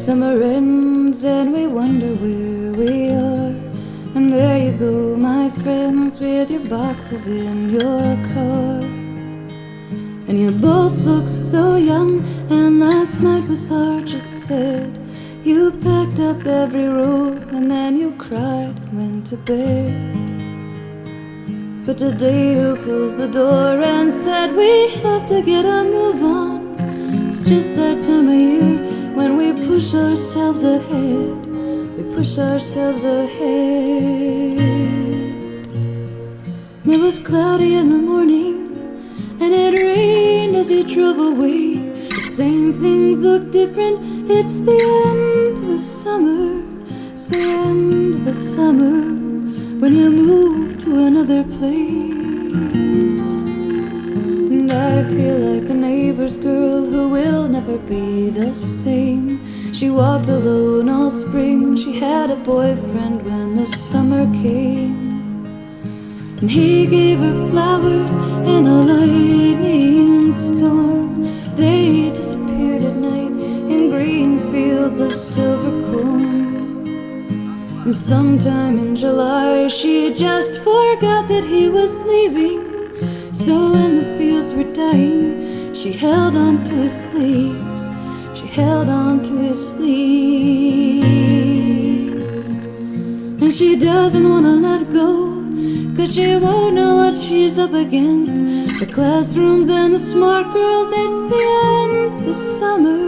Summer ends and we wonder where we are. And there you go, my friends, with your boxes in your car. And you both look so young, and last night was hard, you said. You packed up every room and then you cried and went to bed. But today you closed the door and said we have to get a move on. It's just that time of year when we push ourselves ahead. We push ourselves ahead. And it was cloudy in the morning and it rained as you drove away. The same things look different. It's the end of the summer. It's the end of the summer when you move to another place. And I feel like the neighbor's girl who will never be the same. She walked alone all spring. She had a boyfriend when the summer came. And he gave her flowers in a lightning storm. They disappeared at night in green fields of silver corn. And sometime in July she just forgot that he was leaving. So when the fields were dying, she held on to his sleeves. She held on to his sleeves. And she doesn't want to let go, 'cause she won't know what she's up against. The classrooms and the smart girls. It's the end of the summer.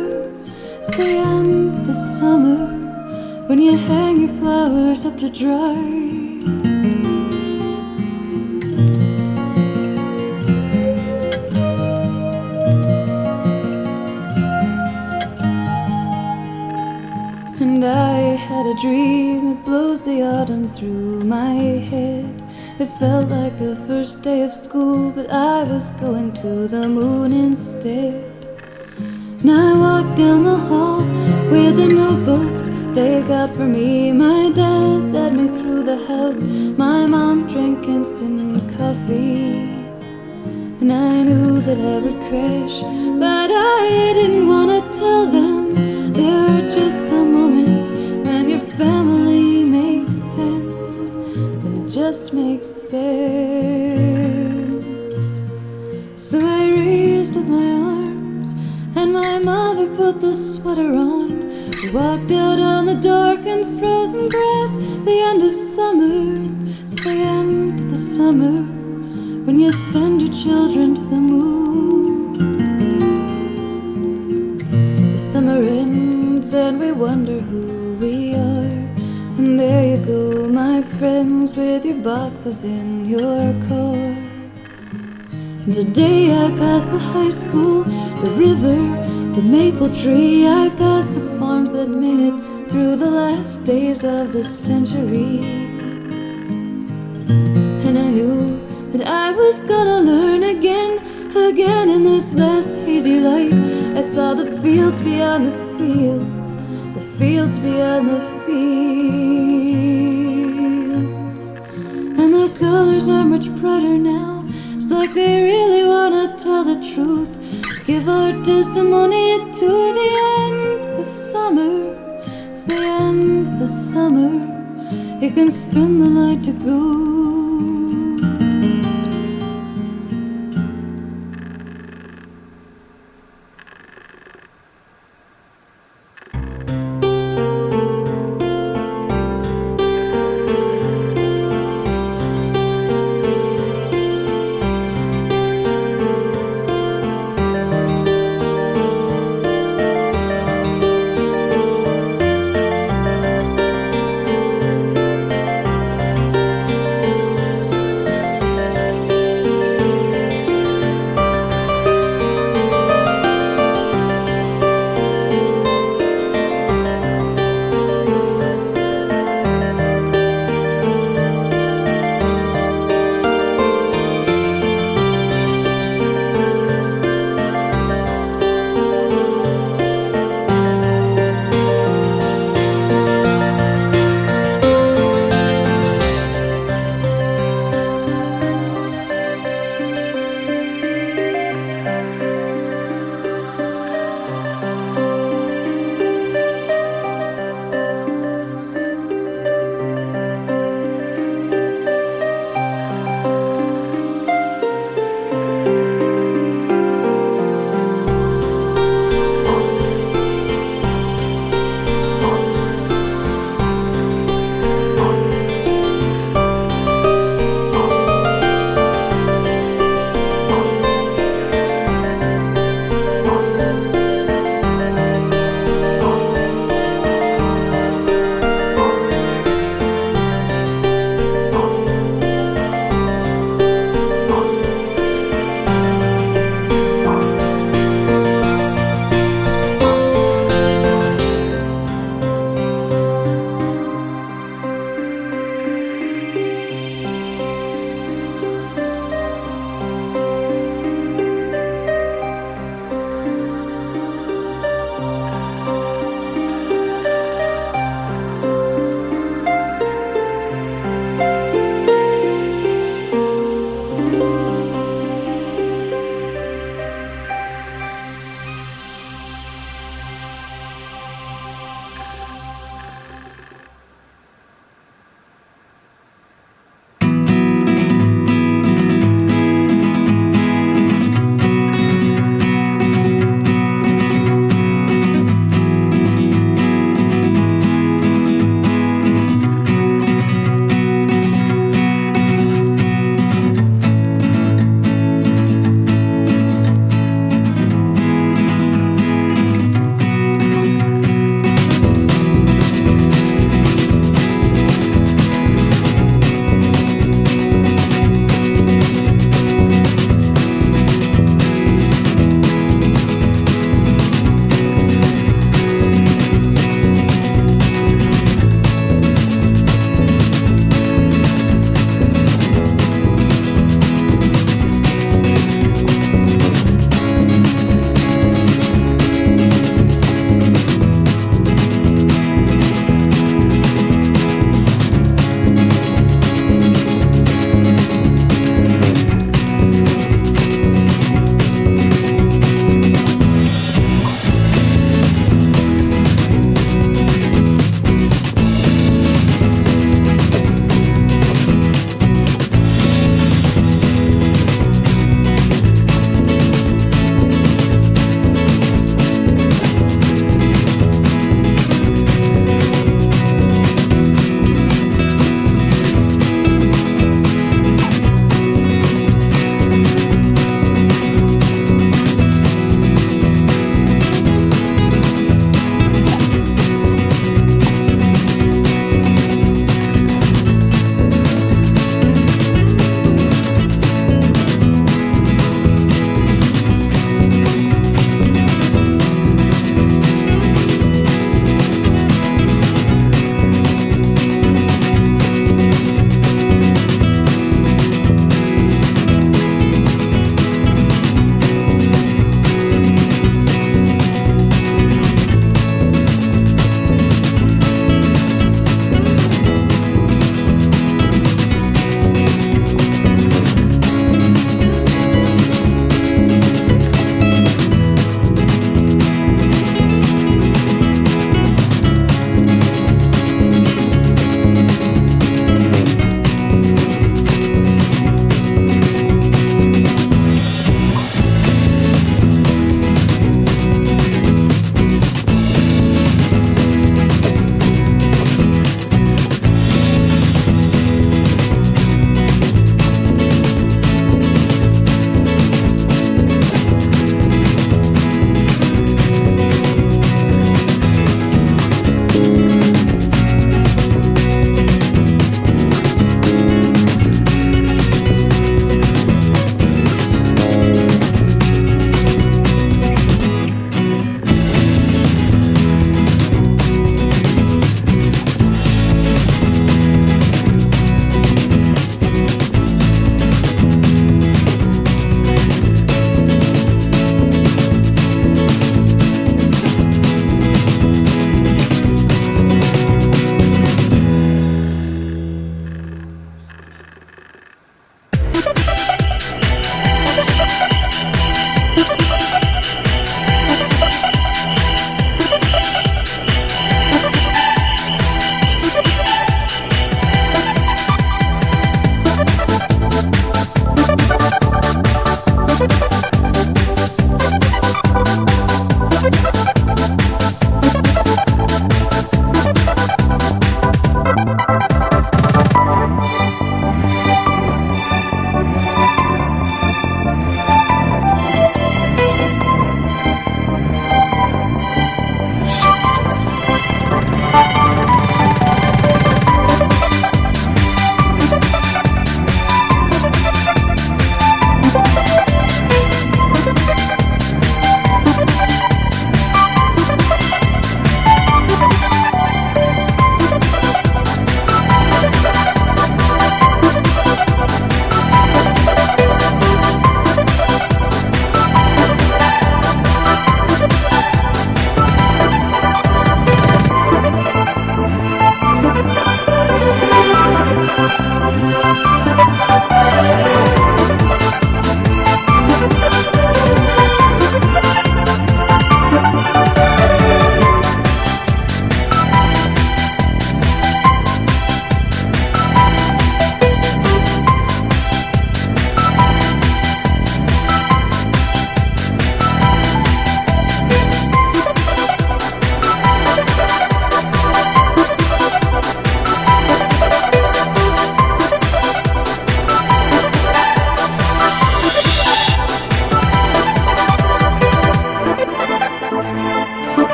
It's the end of the summer when you hang your flowers up to dry. And I had a dream, it blows the autumn through my head. It felt like the first day of school, but I was going to the moon instead. And I walked down the hall with the notebooks they got for me. My dad led me through the house. My mom drank instant coffee. And I knew that I would crash, but I didn't want to tell them. There are just some moments when your family makes sense, when it just makes sense. So I raised up my arms and my mother put the sweater on. We walked out on the dark and frozen grass. The end of summer. It's the end of the summer when you send your children to the moon. The summer ends and we wonder who we are. And there you go, my friends, with your boxes in your car. And today I passed the high school, the river, the maple tree. I passed the farms that made it through the last days of the century. And I knew that I was gonna learn again in this last hazy light. I saw the fields beyond the fields, the fields beyond the fields. And the colors are much brighter now. It's like they really wanna tell the truth. Give our testimony to the end of the summer. It's the end of the summer. You can spend the night to go.